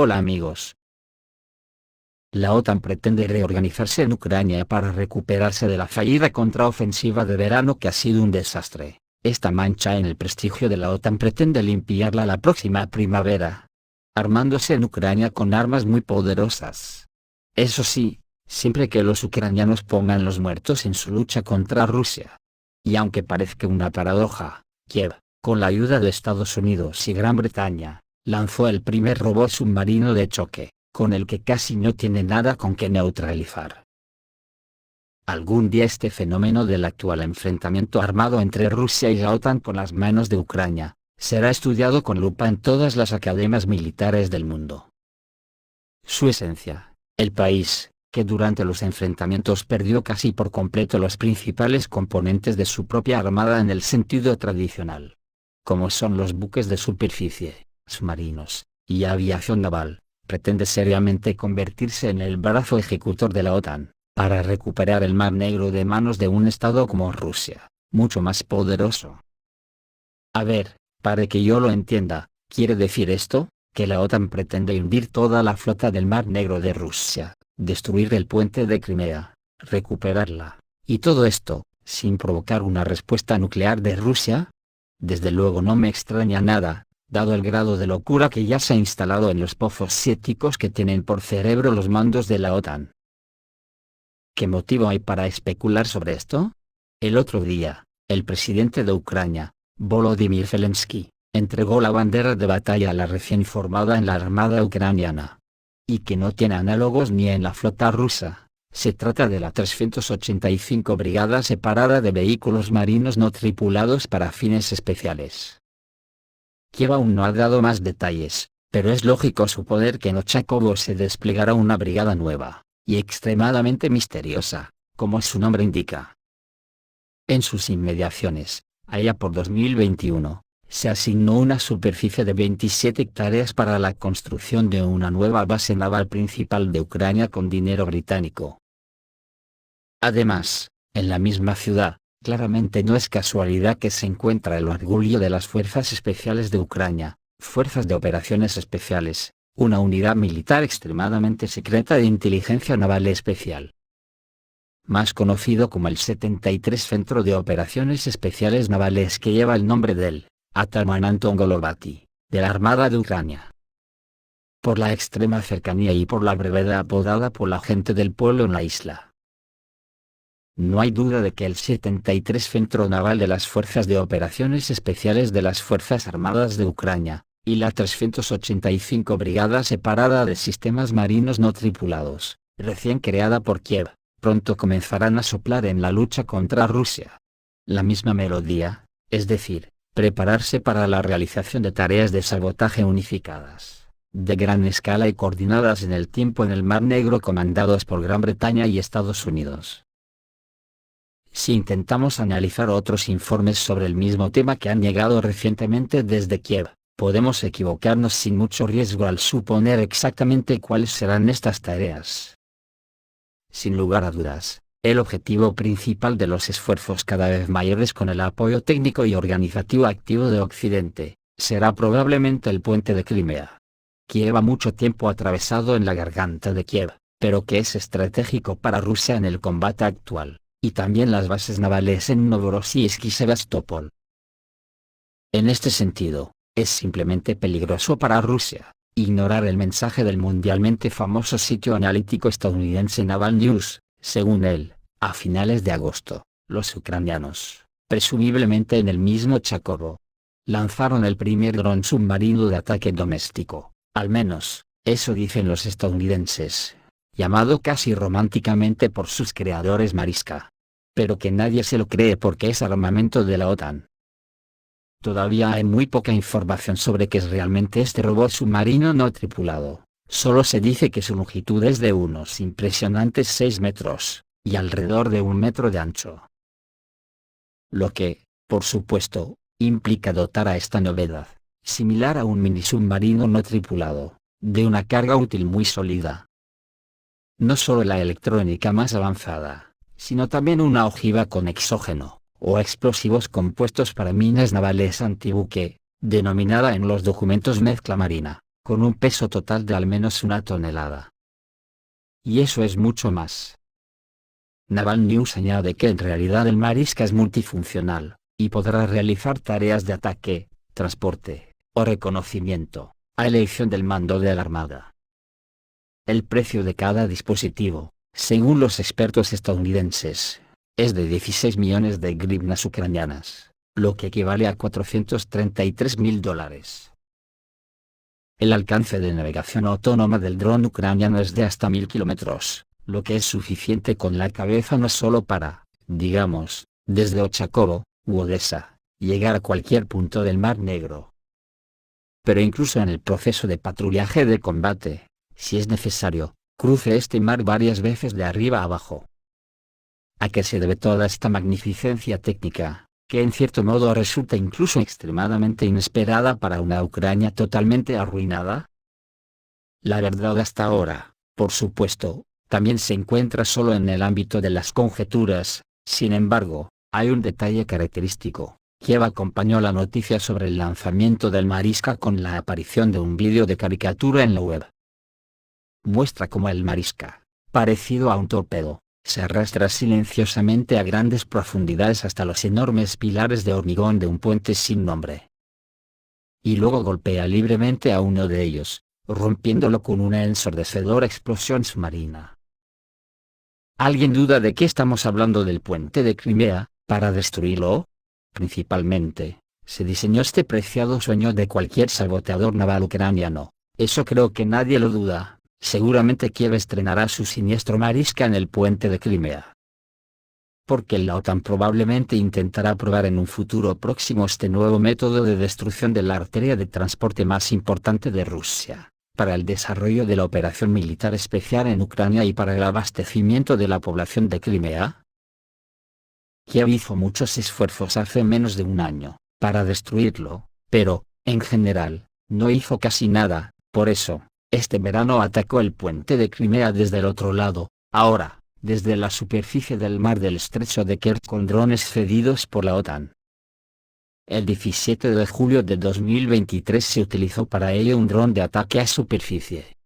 Hola amigos. La OTAN pretende reorganizarse en Ucrania para recuperarse de la fallida contraofensiva de verano que ha sido un desastre. Esta mancha en el prestigio de la OTAN pretende limpiarla la próxima primavera, armándose en Ucrania con armas muy poderosas. Eso sí, siempre que los ucranianos pongan los muertos en su lucha contra Rusia. Y aunque parezca una paradoja, Kiev, con la ayuda de Estados Unidos y Gran Bretaña, lanzó el primer robot submarino de choque, con el que casi no tiene nada con que neutralizar. Algún día este fenómeno del actual enfrentamiento armado entre Rusia y la OTAN con las manos de Ucrania, será estudiado con lupa en todas las academias militares del mundo. Su esencia, el país, que durante los enfrentamientos perdió casi por completo los principales componentes de su propia armada en el sentido tradicional, como son los buques de superficie, submarinos, y aviación naval, pretende seriamente convertirse en el brazo ejecutor de la OTAN, para recuperar el Mar Negro de manos de un estado como Rusia, mucho más poderoso. A ver, para que yo lo entienda, ¿quiere decir esto, que la OTAN pretende hundir toda la flota del Mar Negro de Rusia, destruir el puente de Crimea, recuperarla, y todo esto, sin provocar una respuesta nuclear de Rusia? Desde luego no me extraña nada, dado el grado de locura que ya se ha instalado en los pozos sépticos que tienen por cerebro los mandos de la OTAN. ¿Qué motivo hay para especular sobre esto? El otro día, el presidente de Ucrania, Volodymyr Zelensky, entregó la bandera de batalla a la recién formada en la armada ucraniana. Y que no tiene análogos ni en la flota rusa. Se trata de la 385 Brigada Separada de Vehículos Marinos No Tripulados para fines especiales. Kiev aún no ha dado más detalles, pero es lógico suponer que en Ochakovo se desplegará una brigada nueva, y extremadamente misteriosa, como su nombre indica. En sus inmediaciones, allá por 2021, se asignó una superficie de 27 hectáreas para la construcción de una nueva base naval principal de Ucrania con dinero británico. Además, en la misma ciudad, claramente no es casualidad que se encuentra el orgullo de las Fuerzas Especiales de Ucrania, Fuerzas de Operaciones Especiales, una unidad militar extremadamente secreta de inteligencia naval especial. Más conocido como el 73 Centro de Operaciones Especiales Navales, que lleva el nombre del Ataman Anton Golovati, de la Armada de Ucrania. Por la extrema cercanía y por la brevedad apodada por la gente del pueblo en la isla. No hay duda de que el 73 Centro Naval de las Fuerzas de Operaciones Especiales de las Fuerzas Armadas de Ucrania, y la 385 Brigada Separada de Sistemas Marinos No Tripulados, recién creada por Kiev, pronto comenzarán a soplar en la lucha contra Rusia. La misma melodía, es decir, prepararse para la realización de tareas de sabotaje unificadas, de gran escala y coordinadas en el tiempo en el Mar Negro, comandados por Gran Bretaña y Estados Unidos. Si intentamos analizar otros informes sobre el mismo tema que han llegado recientemente desde Kiev, podemos equivocarnos sin mucho riesgo al suponer exactamente cuáles serán estas tareas. Sin lugar a dudas, el objetivo principal de los esfuerzos cada vez mayores con el apoyo técnico y organizativo activo de Occidente, será probablemente el puente de Crimea, que lleva mucho tiempo atravesado en la garganta de Kiev, pero que es estratégico para Rusia en el combate actual, y también las bases navales en Novorossiysk y Sebastopol. En este sentido, es simplemente peligroso para Rusia ignorar el mensaje del mundialmente famoso sitio analítico estadounidense Naval News. Según él, a finales de agosto, los ucranianos, presumiblemente en el mismo Chakovo, lanzaron el primer dron submarino de ataque doméstico, al menos, eso dicen los estadounidenses, llamado casi románticamente por sus creadores Mariska. Pero que nadie se lo cree porque es armamento de la OTAN. Todavía hay muy poca información sobre qué es realmente este robot submarino no tripulado. Solo se dice que su longitud es de unos impresionantes 6 metros, y alrededor de 1 metro de ancho. Lo que, por supuesto, implica dotar a esta novedad, similar a un mini submarino no tripulado, de una carga útil muy sólida. No solo la electrónica más avanzada, sino también una ojiva con exógeno, o explosivos compuestos para minas navales antibuque, denominada en los documentos mezcla marina, con un peso total de al menos 1 tonelada. Y eso es mucho más. Naval News añade que en realidad el Mariska es multifuncional, y podrá realizar tareas de ataque, transporte, o reconocimiento, a elección del mando de la Armada. El precio de cada dispositivo, según los expertos estadounidenses, es de 16 millones de hryvnias ucranianas, lo que equivale a $433.000. El alcance de navegación autónoma del dron ucraniano es de hasta 1000 kilómetros, lo que es suficiente con la cabeza no solo para, digamos, desde Ochakovo, u Odessa, llegar a cualquier punto del Mar Negro. Pero incluso en el proceso de patrullaje de combate, si es necesario, cruce este mar varias veces de arriba a abajo. ¿A qué se debe toda esta magnificencia técnica, que en cierto modo resulta incluso extremadamente inesperada para una Ucrania totalmente arruinada? La verdad hasta ahora, por supuesto, también se encuentra solo en el ámbito de las conjeturas. Sin embargo, hay un detalle característico. Kiev acompañó la noticia sobre el lanzamiento del Mariska con la aparición de un vídeo de caricatura en la web. Muestra cómo el Mariska, parecido a un torpedo, se arrastra silenciosamente a grandes profundidades hasta los enormes pilares de hormigón de un puente sin nombre. Y luego golpea libremente a uno de ellos, rompiéndolo con una ensordecedora explosión submarina. ¿Alguien duda de que estamos hablando del puente de Crimea, para destruirlo? Principalmente, se diseñó este preciado sueño de cualquier saboteador naval ucraniano, eso creo que nadie lo duda. Seguramente Kiev estrenará su siniestro Mariska en el puente de Crimea. Porque la OTAN probablemente intentará probar en un futuro próximo este nuevo método de destrucción de la arteria de transporte más importante de Rusia, para el desarrollo de la operación militar especial en Ucrania y para el abastecimiento de la población de Crimea. Kiev hizo muchos esfuerzos hace menos de un año, para destruirlo, pero, en general, no hizo casi nada. Por eso, este verano atacó el puente de Crimea desde el otro lado, ahora, desde la superficie del mar del estrecho de Kerch con drones cedidos por la OTAN. El 17 de julio de 2023 se utilizó para ello un dron de ataque a superficie.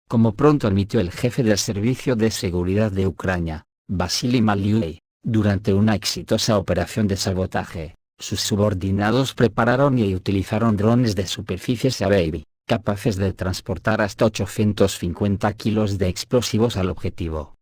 Como pronto admitió el jefe del Servicio de Seguridad de Ucrania, Vasily Malyuey, durante una exitosa operación de sabotaje, sus subordinados prepararon y utilizaron drones de superficie Sea-Baby, capaces de transportar hasta 850 kilos de explosivos al objetivo.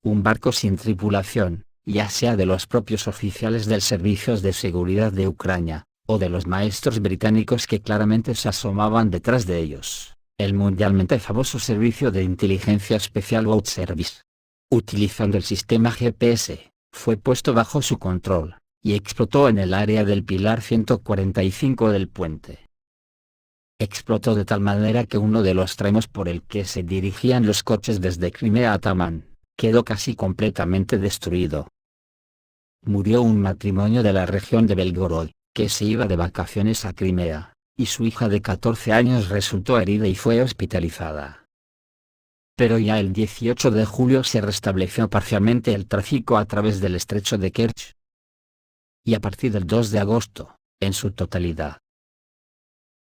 Un barco sin tripulación, ya sea de los propios oficiales del Servicio de Seguridad de Ucrania, o de los maestros británicos que claramente se asomaban detrás de ellos, el mundialmente famoso Servicio de Inteligencia Especial Boat Service, utilizando el sistema GPS, fue puesto bajo su control, y explotó en el área del pilar 145 del puente. Explotó de tal manera que uno de los tramos por el que se dirigían los coches desde Crimea a Tamán, quedó casi completamente destruido. Murió un matrimonio de la región de Belgorod, que se iba de vacaciones a Crimea, y su hija de 14 años resultó herida y fue hospitalizada. Pero ya el 18 de julio se restableció parcialmente el tráfico a través del estrecho de Kerch. Y a partir del 2 de agosto, en su totalidad.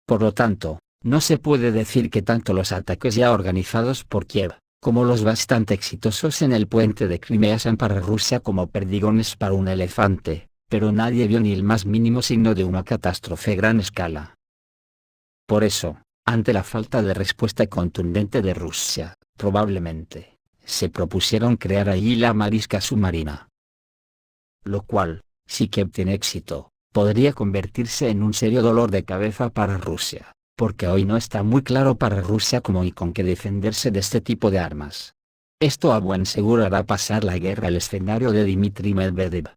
Por lo tanto, no se puede decir que tanto los ataques ya organizados por Kiev, como los bastante exitosos en el puente de Crimea sean para Rusia como perdigones para un elefante, pero nadie vio ni el más mínimo signo de una catástrofe a gran escala. Por eso, ante la falta de respuesta contundente de Rusia, probablemente, se propusieron crear allí la Mariska submarina. Lo cual, si Kiev tiene éxito, podría convertirse en un serio dolor de cabeza para Rusia, porque hoy no está muy claro para Rusia cómo y con qué defenderse de este tipo de armas. Esto a buen seguro hará pasar la guerra al escenario de Dmitry Medvedev.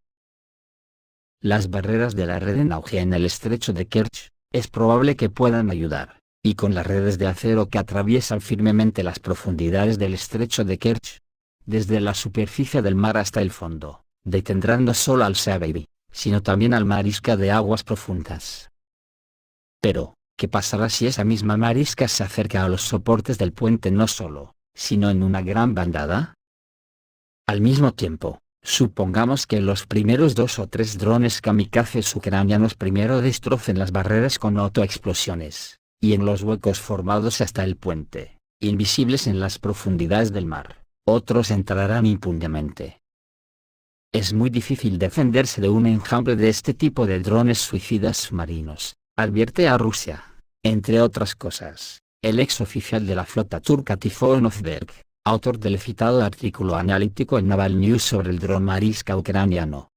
Las barreras de la red en auge en el estrecho de Kerch, es probable que puedan ayudar, y con las redes de acero que atraviesan firmemente las profundidades del estrecho de Kerch, desde la superficie del mar hasta el fondo, detendrán no solo al Sea-Baby, sino también al Mariska de aguas profundas. Pero, ¿qué pasará si esa misma Mariska se acerca a los soportes del puente no solo, sino en una gran bandada? Al mismo tiempo, supongamos que los primeros 2 o 3 drones kamikazes ucranianos primero destrocen las barreras con autoexplosiones, y en los huecos formados hasta el puente, invisibles en las profundidades del mar, otros entrarán impunemente. Es muy difícil defenderse de un enjambre de este tipo de drones suicidas submarinos, advierte a Rusia. Entre otras cosas, el ex oficial de la flota turca Tifón Özberk, autor del citado artículo analítico en Naval News sobre el dron Mariska ucraniano.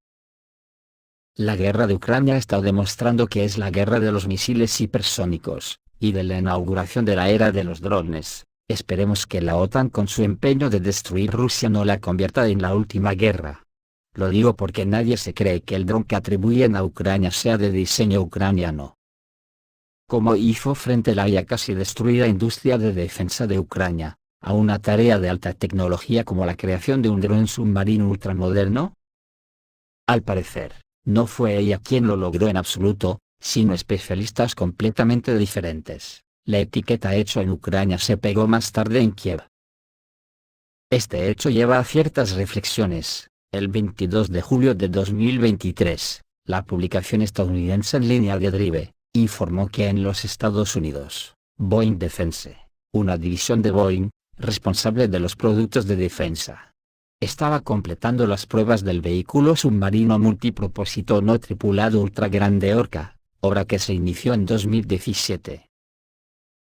La guerra de Ucrania está demostrando que es la guerra de los misiles hipersónicos, y de la inauguración de la era de los drones. Esperemos que la OTAN con su empeño de destruir Rusia no la convierta en la última guerra. Lo digo porque nadie se cree que el dron que atribuyen a Ucrania sea de diseño ucraniano. Como hizo frente a la ya casi destruida industria de defensa de Ucrania, a una tarea de alta tecnología como la creación de un dron submarino ultramoderno? Al parecer, no fue ella quien lo logró en absoluto, sino especialistas completamente diferentes. La etiqueta hecho en Ucrania se pegó más tarde en Kiev. Este hecho lleva a ciertas reflexiones. El 22 de julio de 2023, la publicación estadounidense en línea de Drive, informó que en los Estados Unidos, Boeing Defense, una división de Boeing, responsable de los productos de defensa, estaba completando las pruebas del vehículo submarino multipropósito no tripulado Ultra Grande Orca, obra que se inició en 2017.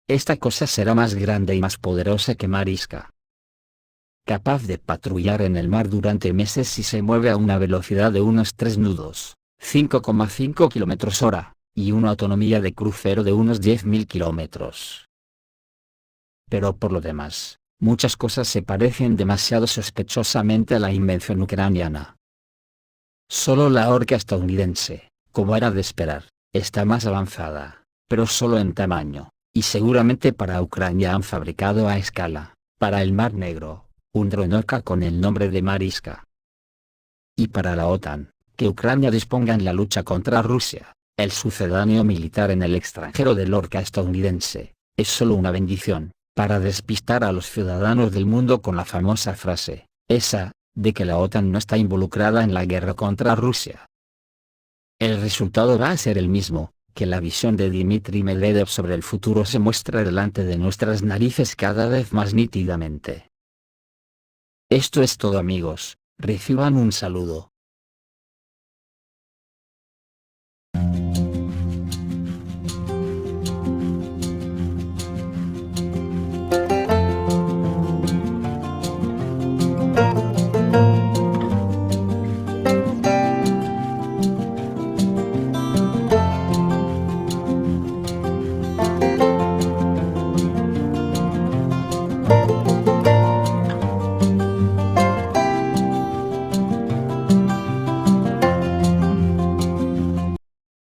Esta cosa será más grande y más poderosa que Mariska. Capaz de patrullar en el mar durante meses si se mueve a una velocidad de unos 3 nudos, 5,5 km/h, y una autonomía de crucero de unos 10.000 km. Pero por lo demás, muchas cosas se parecen demasiado sospechosamente a la invención ucraniana. Solo la Orca estadounidense, como era de esperar, está más avanzada, pero solo en tamaño, y seguramente para Ucrania han fabricado a escala, para el Mar Negro, un dron Orca con el nombre de Mariska. Y para la OTAN, que Ucrania disponga en la lucha contra Rusia, el sucedáneo militar en el extranjero del Orca estadounidense, es solo una bendición, para despistar a los ciudadanos del mundo con la famosa frase, esa, de que la OTAN no está involucrada en la guerra contra Rusia. El resultado va a ser el mismo, que la visión de Dmitry Medvedev sobre el futuro se muestra delante de nuestras narices cada vez más nítidamente. Esto es todo amigos, reciban un saludo.